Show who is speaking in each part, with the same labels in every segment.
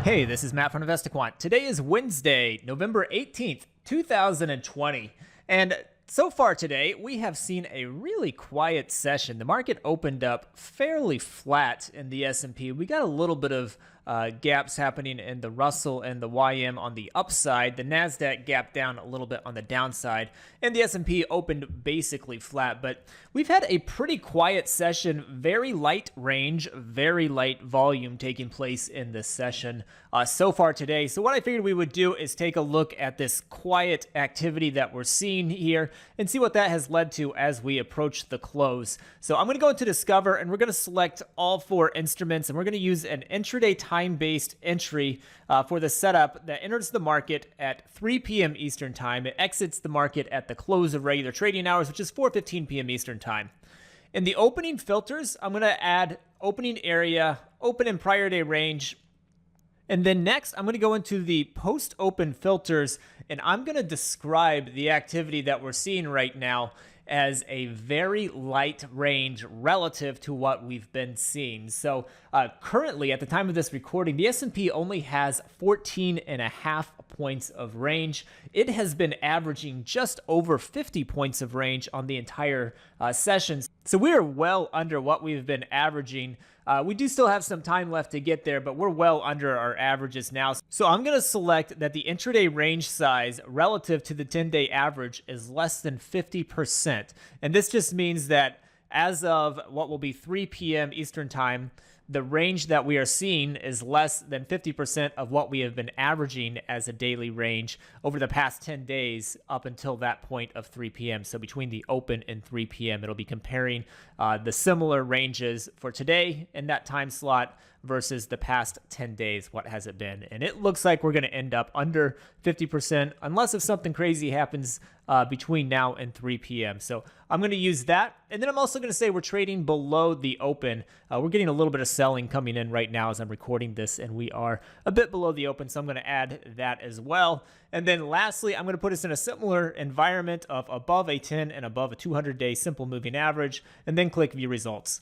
Speaker 1: Hey, this is Matt from InvestiQuant. Today is Wednesday, November 18th, 2020. And so far today, we have seen a really quiet session. The market opened up fairly flat in the S&P. We got a little bit of gaps happening in the Russell and the YM on the upside. The NASDAQ gapped down a little bit on the downside, and the S&P opened basically flat. But we've had a pretty quiet session, very light range, very light volume taking place in this session so far today. So what I figured we would do is take a look at this quiet activity that we're seeing here and see what that has led to as we approach the close. So I'm going to go into Discover, and we're going to select all four instruments, and we're going to use an intraday time-based entry for the setup that enters the market at 3 p.m. Eastern Time. It exits the market at the close of regular trading hours, which is 4:15 p.m. Eastern Time. In the opening filters, I'm going to add opening area, open and prior day range. And then next, I'm going to go into the post-open filters, and I'm going to describe the activity that we're seeing right now as a very light range relative to what we've been seeing. So currently, at the time of this recording, the S&P only has 14.5 points of range. It has been averaging just over 50 points of range on the entire session. So we are well under what we've been averaging. We do still have some time left to get there, but we're well under our averages now. So I'm going to select that the intraday range size relative to the 10-day average is less than 50%. And this just means that as of what will be 3 p.m. Eastern Time, the range that we are seeing is less than 50% of what we have been averaging as a daily range over the past 10 days up until that point of 3 p.m. So between the open and 3 p.m., it'll be comparing the similar ranges for today in that time slot versus the past 10 days. What has it been? And it looks like we're going to end up under 50% unless if something crazy happens between now and 3 p.m. So I'm going to use that. And then I'm also going to say we're trading below the open. We're getting a little bit of selling coming in right now as I'm recording this, and we are a bit below the open. So I'm going to add that as well. And then lastly, I'm going to put us in a similar environment of above a 10 and above a 200-day simple moving average, and then click View Results.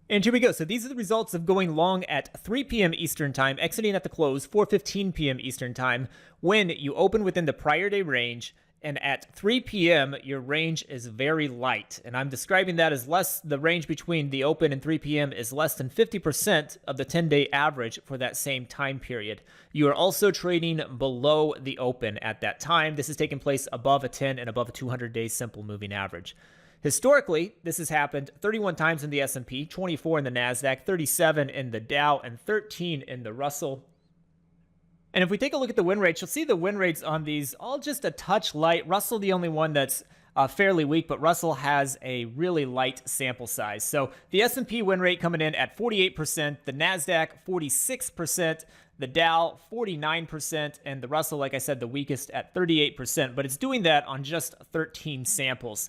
Speaker 1: And here we go. So these are the results of going long at 3 p.m. Eastern Time, exiting at the close, 4:15 p.m. Eastern Time, when you open within the prior day range, and at 3 p.m., your range is very light. And I'm describing that as the range between the open and 3 p.m. is less than 50% of the 10-day average for that same time period. You are also trading below the open at that time. This is taking place above a 10 and above a 200-day simple moving average. Historically, this has happened 31 times in the S&P, 24 in the NASDAQ, 37 in the Dow, and 13 in the Russell. And if we take a look at the win rates, you'll see the win rates on these all just a touch light. Russell, the only one that's fairly weak, but Russell has a really light sample size. So the S&P win rate coming in at 48%, the NASDAQ 46%, the Dow 49%, and the Russell, like I said, the weakest at 38%. But it's doing that on just 13 samples.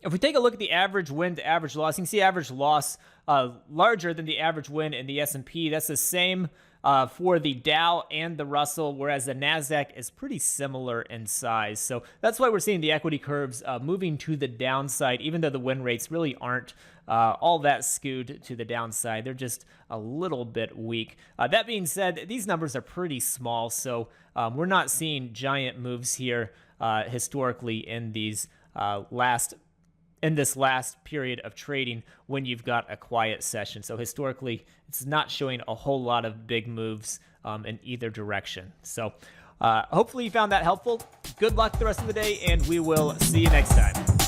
Speaker 1: If we take a look at the average win to average loss, you can see average loss larger than the average win in the S&P. That's the same for the Dow and the Russell, whereas the NASDAQ is pretty similar in size. So that's why we're seeing the equity curves moving to the downside, even though the win rates really aren't all that skewed to the downside. They're just a little bit weak. That being said, these numbers are pretty small, so we're not seeing giant moves here historically in these in this last period of trading when you've got a quiet session. So historically, it's not showing a whole lot of big moves in either direction. So hopefully you found that helpful. Good luck the rest of the day, and we will see you next time.